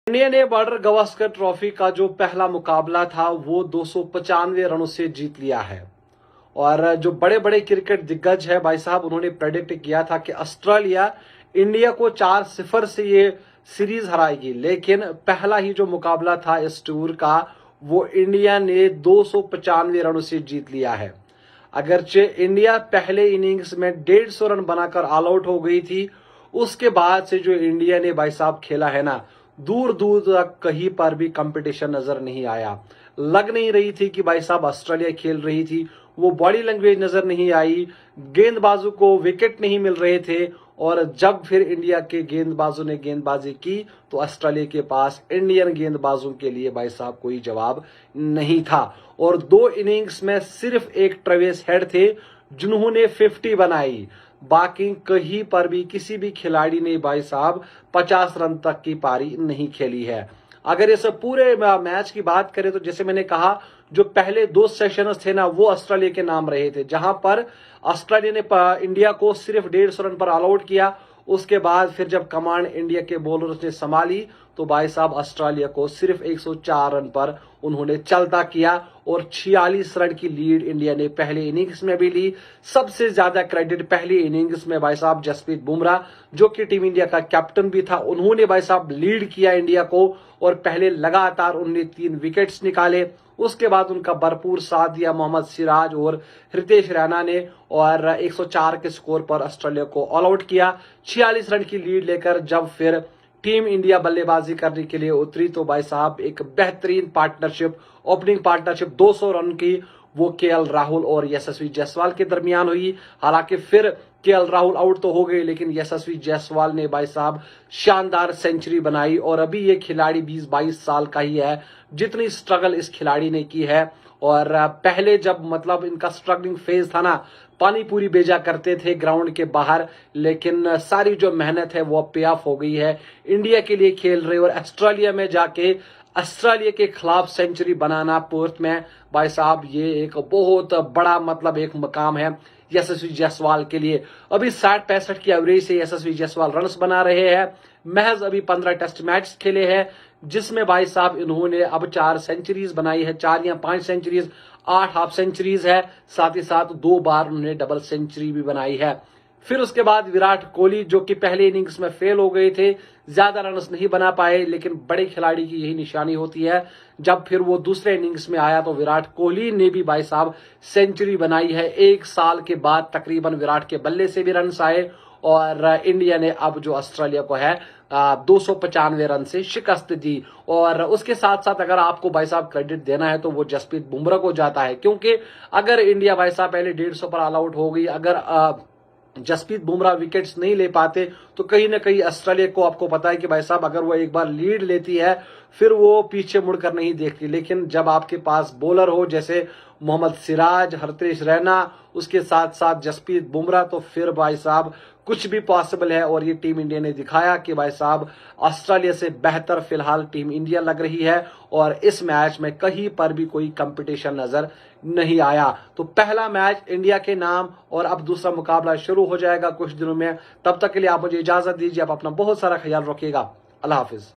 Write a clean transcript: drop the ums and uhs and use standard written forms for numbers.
India ने border Gavaskar trophy का जो पहला मुकाबला था वो 295 रनों से जीत लिया है। और जो बड़े बड़े क्रिकेट दिग्गज है भाई साहब, उन्होंने प्रेडिक्ट किया था कि ऑस्ट्रेलिया इंडिया को 4-0 से ये सीरीज हराएगी, लेकिन पहला ही जो मुकाबला था इस टूर का वो इंडिया ने 295 रनों से जीत लिया है। अगरचे इंडिया पहले इनिंग्स में 150 रन बनाकर ऑल आउट हो गई थी, उसके बाद से जो इंडिया ने भाई साहब खेला है ना, दूर दूर तक कहीं पर भी कंपटीशन नजर नहीं आया। लग नहीं रही थी कि भाई साहब ऑस्ट्रेलिया खेल रही थी, वो बॉडी लैंग्वेज नजर नहीं आई, गेंदबाजों को विकेट नहीं मिल रहे थे। और जब फिर इंडिया के गेंदबाजों ने गेंदबाजी की तो ऑस्ट्रेलिया के पास इंडियन गेंदबाजों के लिए भाई साहब कोई जवाब नहीं था। और 2 इनिंग्स में सिर्फ एक ट्रेविस हेड थे जिन्होंने 50 बनाई, बाकी कहीं पर भी किसी भी खिलाड़ी ने भाई साहब 50 रन तक की पारी नहीं खेली है। अगर इस पूरे मैच की बात करें तो जैसे मैंने कहा, जो पहले 2 सेशंस थे ना वो ऑस्ट्रेलिया के नाम रहे थे, जहां पर ऑस्ट्रेलिया ने इंडिया को सिर्फ 150 रन पर ऑल आउट किया। उसके बाद फिर जब कमांड इंडिया के बॉलर्स ने संभाली तो भाई साहब ऑस्ट्रेलिया को सिर्फ 104 रन पर उन्होंने चलता किया और 46 रन की लीड इंडिया ने पहले इनिंग्स में भी ली। सबसे ज्यादा क्रेडिट पहली इनिंग्स में भाई साहब जसप्रीत बुमराह, जो कि टीम इंडिया का कैप्टन भी था, उन्होंने भाई साहब लीड किया इंडिया को और पहले लगातार उन्होंने 3 विकेट्स निकाले। उसके बाद उनका भरपूर साथ दिया मोहम्मद सिराज और हितेश रैना ने और 104 के स्कोर पर ऑस्ट्रेलिया को ऑल आउट किया। 46 रन की लीड लेकर जब फिर टीम इंडिया बल्लेबाजी करने के लिए उतरी तो भाई साहब एक बेहतरीन पार्टनरशिप, ओपनिंग पार्टनरशिप 200 रन की वो केएल राहुल और यशस्वी जायसवाल के दरमियान हुई। हालांकि फिर केएल राहुल आउट तो हो गए, लेकिन यशस्वी जायसवाल ने भाई साहब शानदार सेंचुरी बनाई। और अभी ये खिलाड़ी 20-22 साल का ही है, जितनी स्ट्रगल इस खिलाड़ी ने की है। और पहले जब मतलब इनका स्ट्रगलिंग फेज था ना, पानी पूरी भेजा करते थे ग्राउंड के बाहर, लेकिन सारी जो मेहनत है वो पे ऑफ हो गई है। इंडिया के लिए खेल रहे और ऑस्ट्रेलिया में जाके ऑस्ट्रेलिया के खिलाफ सेंचुरी बनाना पर्थ में भाई साहब ये एक बहुत बड़ा मतलब एक मकाम है यशस्वी जायसवाल के लिए। अभी 60-65 की एवरेज से यशस्वी जायसवाल रन्स बना रहे हैं। महज अभी 15 टेस्ट मैच खेले हैं, जिसमें भाई साहब इन्होंने अब 4 सेंचुरीज बनाई है, 4 या 5 सेंचुरीज, 8 हाफ सेंचुरीज है, साथ ही साथ 2 बार उन्होंने डबल सेंचुरी भी बनाई है। फिर उसके बाद विराट कोहली, जो कि पहले इनिंग्स में फेल हो गए थे, ज्यादा रन्स नहीं बना पाए, लेकिन बड़े खिलाड़ी की यही निशानी होती है। जब फिर वो दूसरे इनिंग्स में आया तो विराट कोहली ने भी भाई साहब सेंचुरी बनाई है। 1 साल के बाद तकरीबन विराट के बल्ले से भी रन्स आए और इंडिया ने अब जो ऑस्ट्रेलिया को है 295 रन से शिकस्त दी। और उसके साथ साथ अगर आपको भाई साहब क्रेडिट देना है तो वो जसप्रीत बुमराह को जाता है, क्योंकि अगर इंडिया भाई साहब पहले 150 पर ऑल आउट हो गई, अगर जसप्रीत बुमराह विकेट्स नहीं ले पाते तो कहीं ना कहीं ऑस्ट्रेलिया को, आपको पता है कि भाई साहब अगर वो एक बार लीड लेती है फिर वो पीछे मुड़कर नहीं देखती। लेकिन जब आपके पास बॉलर हो जैसे मोहम्मद सिराज, हितेश रैना, उसके साथ साथ जसप्रीत बुमराह, तो फिर भाई साहब कुछ भी पॉसिबल है। और ये टीम इंडिया ने दिखाया कि भाई साहब ऑस्ट्रेलिया से बेहतर फिलहाल टीम इंडिया लग रही है और इस मैच में कहीं पर भी कोई कंपटीशन नजर नहीं आया। तो पहला मैच इंडिया के नाम और अब दूसरा मुकाबला शुरू हो जाएगा कुछ दिनों में। तब तक के लिए आप मुझे इजाजत दीजिए। आप अपना बहुत सारा ख्याल रखिएगा। अल्लाह हाफिज।